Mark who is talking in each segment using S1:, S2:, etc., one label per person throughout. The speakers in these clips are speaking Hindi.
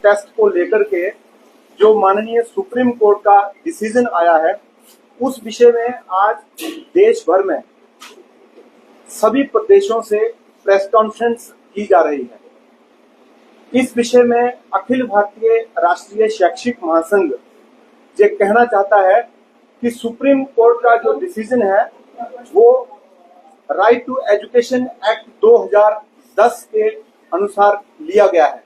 S1: टेस्ट को लेकर के जो माननीय सुप्रीम कोर्ट का डिसीजन आया है, उस विषय में आज देश भर में सभी प्रदेशों से प्रेस कॉन्फ्रेंस की जा रही है। इस विषय में अखिल भारतीय राष्ट्रीय शैक्षिक महासंघ ये कहना चाहता है कि सुप्रीम कोर्ट का जो डिसीजन है वो राइट टू एजुकेशन एक्ट 2010 के अनुसार लिया गया है।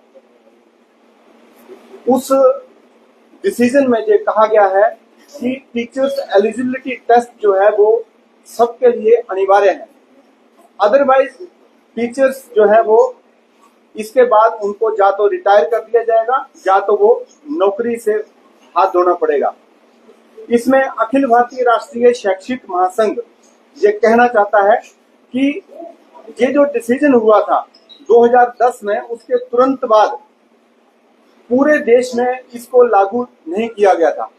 S1: उस डिसीजन में ये कहा गया है कि टीचर्स एलिजिबिलिटी टेस्ट जो है वो सबके लिए अनिवार्य है। अदरवाइज टीचर्स जो है वो इसके बाद उनको या तो रिटायर कर दिया जाएगा या तो वो नौकरी से हाथ धोना पड़ेगा। इसमें अखिल भारतीय राष्ट्रीय शैक्षिक महासंघ ये कहना चाहता है कि ये जो डिसीजन हुआ था 2010 में, उसके तुरंत बाद पूरे देश में इसको लागू नहीं किया गया था।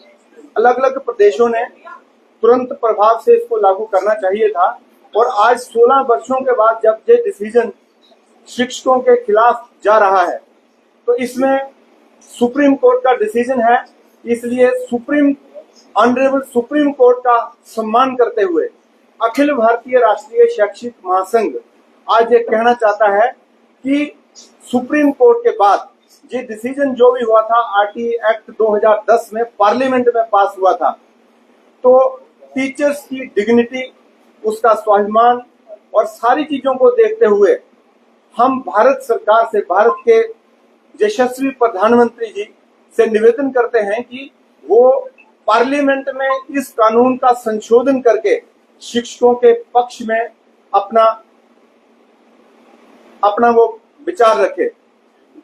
S1: अलग अलग प्रदेशों ने तुरंत प्रभाव से इसको लागू करना चाहिए था और आज 16 वर्षों के बाद जब ये डिसीजन शिक्षकों के खिलाफ जा रहा है तो इसमें सुप्रीम कोर्ट का डिसीजन है, इसलिए ऑनरेबल सुप्रीम कोर्ट का सम्मान करते हुए अखिल भारतीय राष्ट्रीय शैक्षिक महासंघ आज ये कहना चाहता है कि सुप्रीम कोर्ट के बाद ये डिसीजन जो भी हुआ था आरटीई एक्ट 2010 में पार्लियामेंट में पास हुआ था, तो टीचर्स की डिग्निटी, उसका स्वाभिमान और सारी चीजों को देखते हुए हम भारत सरकार से, भारत के यशस्वी प्रधानमंत्री जी से निवेदन करते हैं कि वो पार्लियामेंट में इस कानून का संशोधन करके शिक्षकों के पक्ष में अपना वो विचार रखे।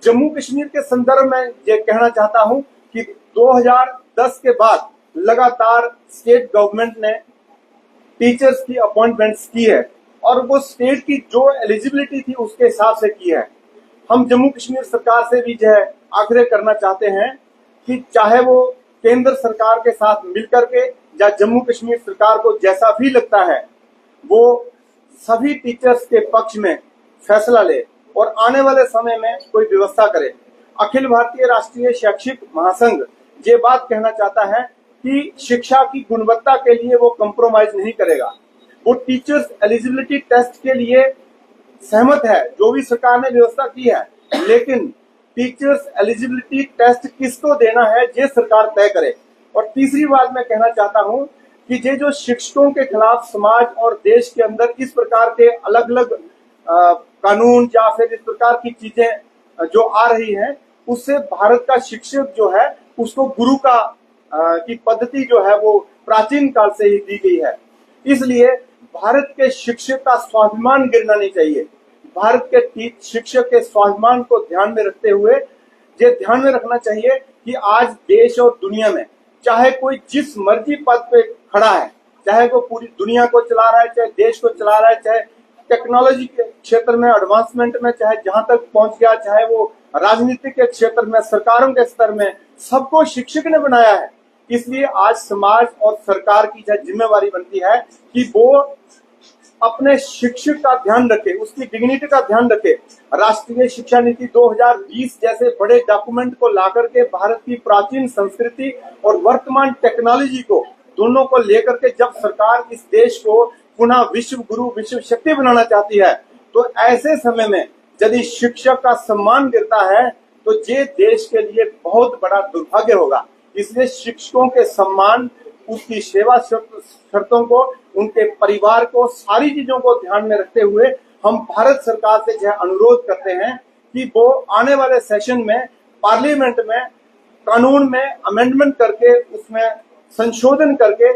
S1: जम्मू कश्मीर के संदर्भ में ये कहना चाहता हूं कि 2010 के बाद लगातार स्टेट गवर्नमेंट ने टीचर्स की अपॉइंटमेंट्स की है और वो स्टेट की जो एलिजिबिलिटी थी उसके हिसाब से की है। हम जम्मू कश्मीर सरकार से भी जो है आग्रह करना चाहते हैं कि चाहे वो केंद्र सरकार के साथ मिलकर के या जम्मू कश्मीर सरकार को जैसा भी लगता है वो सभी टीचर्स के पक्ष में फैसला ले और आने वाले समय में कोई व्यवस्था करे। अखिल भारतीय राष्ट्रीय शैक्षिक महासंघ ये बात कहना चाहता है कि शिक्षा की गुणवत्ता के लिए वो कंप्रोमाइज नहीं करेगा। वो टीचर्स एलिजिबिलिटी टेस्ट के लिए सहमत है, जो भी सरकार ने व्यवस्था की है, लेकिन टीचर्स एलिजिबिलिटी टेस्ट किसको देना है ये सरकार तय करे। और तीसरी बात मैं कहना चाहता हूं कि ये जो शिक्षकों के खिलाफ समाज और देश के अंदर इस प्रकार के अलग अलग कानून या फिर इस प्रकार की चीजें जो आ रही हैं, उससे भारत का शिक्षक जो है उसको गुरु की पद्धति जो है वो प्राचीन काल से ही दी गई है। इसलिए भारत के शिक्षक का स्वाभिमान गिरना नहीं चाहिए। भारत के शिक्षक के स्वाभिमान को ध्यान में रखते हुए ये ध्यान में रखना चाहिए कि आज देश और दुनिया में चाहे कोई जिस मर्जी पद पे खड़ा है, चाहे वो पूरी दुनिया को चला रहा है, चाहे देश को चला रहा है, चाहे टेक्नोलॉजी के क्षेत्र में एडवांसमेंट में चाहे जहां तक पहुंच गया, चाहे वो राजनीति के क्षेत्र में, सरकारों के स्तर में, सबको शिक्षक ने बनाया है। इसलिए आज समाज और सरकार की जिम्मेवारी बनती है कि वो अपने शिक्षक का ध्यान रखे, उसकी डिग्निटी का ध्यान रखे। राष्ट्रीय शिक्षा नीति 2020 जैसे बड़े डॉक्यूमेंट को लाकर के भारत की प्राचीन संस्कृति और वर्तमान टेक्नोलॉजी को दोनों को लेकर के जब सरकार इस देश को पुनः विश्व गुरु, विश्व शक्ति बनाना चाहती है, तो ऐसे समय में यदि शिक्षक का सम्मान गिरता है तो ये देश के लिए बहुत बड़ा दुर्भाग्य होगा। इसलिए शिक्षकों के सम्मान, उसकी सेवा शर्तों को, उनके परिवार को, सारी चीजों को ध्यान में रखते हुए हम भारत सरकार से यह अनुरोध करते हैं कि वो आने वाले सेशन में पार्लियामेंट में कानून में अमेंडमेंट करके उसमें संशोधन करके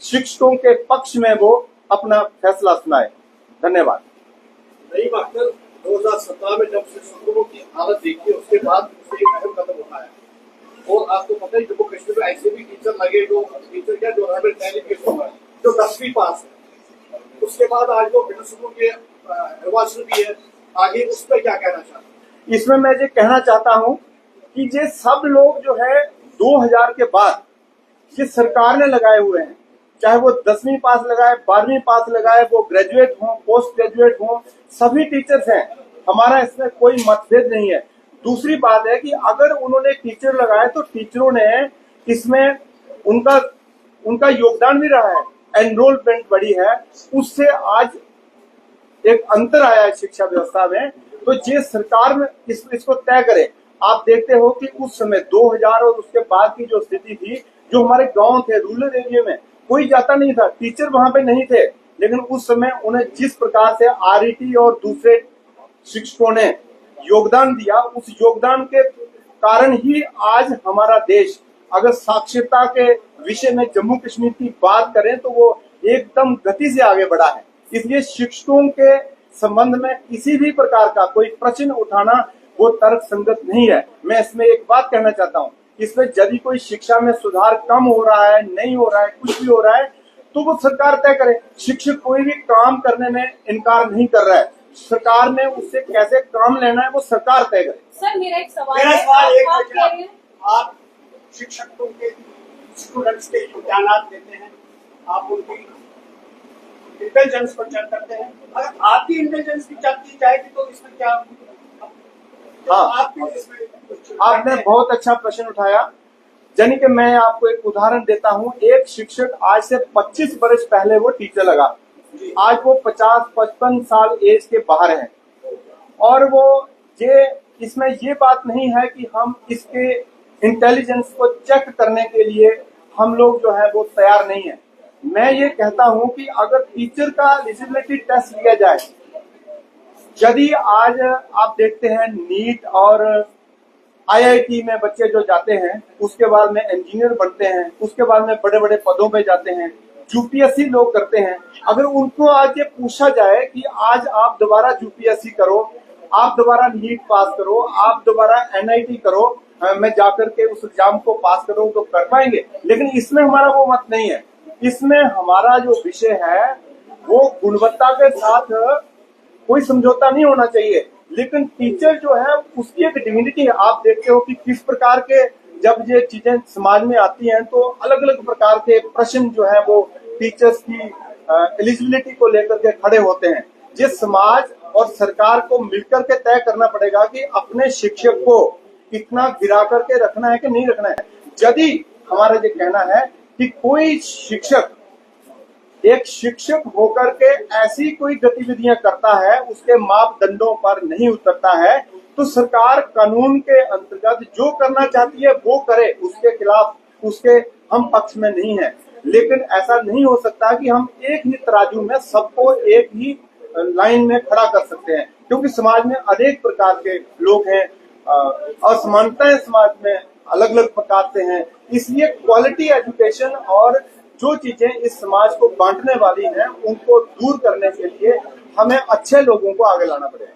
S1: शिक्षकों के पक्ष में वो अपना फैसला सुनाए। धन्यवाद।
S2: नहीं मास्टर, 2017 में जब शिक्षकों की हालत देखी उसके बाद एक अहम कदम उठाया और आपको पता है जम्मू कश्मीर में ऐसे भी टीचर लगे जो जो 10वीं पास है, उसके बाद आज वो मिडिल स्कूल के एडवांस भी है, आगे उस पर क्या कहना चाहते हैं?
S1: इसमें मैं ये कहना चाहता हूँ कि ये सब लोग जो है 2000 के बाद ये सरकार ने लगाए हुए हैं, चाहे वो 10वीं पास लगाए, 12वीं पास लगाए, वो ग्रेजुएट हों, पोस्ट ग्रेजुएट हों, सभी टीचर्स हैं। हमारा इसमें कोई मतभेद नहीं है। दूसरी बात है कि अगर उन्होंने टीचर लगाए तो टीचरों ने इसमें उनका योगदान भी रहा है, एनरोलमेंट बढ़ी है, उससे आज एक अंतर आया है शिक्षा व्यवस्था में। तो ये सरकार में इसको तय करे। आप देखते हो कि उस समय 2000 और उसके बाद की जो स्थिति थी, जो हमारे गांव थे, रूरल एरिया में कोई जाता नहीं था, टीचर वहां पे नहीं थे, लेकिन उस समय उन्हें जिस प्रकार से आरईटी और दूसरे शिक्षकों ने योगदान दिया, उस योगदान के कारण ही आज हमारा देश, अगर साक्षरता के विषय में जम्मू कश्मीर की बात करें तो वो एकदम गति से आगे बढ़ा है। इसलिए शिक्षकों के संबंध में किसी भी प्रकार का कोई प्रश्न उठाना वो तर्क संगत नहीं है। मैं इसमें एक बात कहना चाहता हूँ, इसमें यदि कोई शिक्षा में सुधार कम हो रहा है, नहीं हो रहा है, कुछ भी हो रहा है, तो वो सरकार तय करे। शिक्षक कोई भी काम करने में इनकार नहीं कर रहा है, सरकार ने उससे कैसे काम लेना है वो सरकार तय करे।
S3: सर मेरा एक सवाल
S2: मेरा
S3: है,
S2: सवाल एक
S3: आप
S2: है,
S3: कह रहे हैं
S2: आप शिक्षकों के स्टूडेंट्स के इम्तिहानात देते हैं, आप उनकी इंटेलिजेंस पर चेक करते हैं, अगर आपकी इंटेलिजेंस की चेक की जाएगी तो इसमें क्या?
S1: हाँ,
S2: आपके इसमें
S1: आपने बहुत अच्छा प्रश्न उठाया। यानी कि मैं आपको एक उदाहरण देता हूँ। एक शिक्षक आज से 25 वर्ष पहले वो टीचर लगा, आज वो 50-55 साल एज के बाहर है, और वो इसमें ये बात नहीं है कि हम इसके इंटेलिजेंस को चेक करने के लिए हम लोग जो है वो तैयार नहीं है। मैं ये कहता हूं कि अगर टीचर का एलिजिबिलिटी टेस्ट लिया जाए, यदि आज आप देखते हैं नीट और आईआईटी में बच्चे जो जाते हैं, उसके बाद में इंजीनियर बनते हैं, उसके बाद में बड़े बड़े पदों पे जाते हैं, यूपीएससी लोग करते हैं। अगर उनको आज ये पूछा जाए कि आज आप दोबारा यूपीएससी करो, आप दोबारा नीट पास करो, आप दोबारा एनआईटी करो, मैं जाकर के उस एग्जाम को पास करूं, तो कर पाएंगे। लेकिन इसमें हमारा वो मत नहीं है। इसमें हमारा जो विषय है वो गुणवत्ता के साथ कोई समझौता नहीं होना चाहिए। लेकिन टीचर जो है उसकी एक डिग्निटी है। आप देखते हो कि किस प्रकार के जब ये चीजें समाज में आती हैं तो अलग अलग प्रकार के प्रश्न जो है वो टीचर्स की एलिजिबिलिटी को लेकर के खड़े होते हैं। ये समाज और सरकार को मिलकर के तय करना पड़ेगा कि अपने शिक्षक को कितना गिरा करके रखना है कि नहीं रखना है। यदि हमारा ये कहना है कि कोई शिक्षक एक शिक्षक होकर के ऐसी कोई गतिविधियां करता है, उसके मापदंडों पर नहीं उतरता है, तो सरकार कानून के अंतर्गत जो करना चाहती है वो करे, उसके खिलाफ उसके हम पक्ष में नहीं है। लेकिन ऐसा नहीं हो सकता कि हम एक ही तराजू में सबको एक ही लाइन में खड़ा कर सकते हैं, क्योंकि समाज में अनेक प्रकार के लोग हैं, असमानताएं समाज में अलग अलग प्रकार से हैं। इसलिए क्वालिटी एजुकेशन और जो चीजें इस समाज को बांटने वाली हैं उनको दूर करने के लिए हमें अच्छे लोगों को आगे लाना पड़ेगा।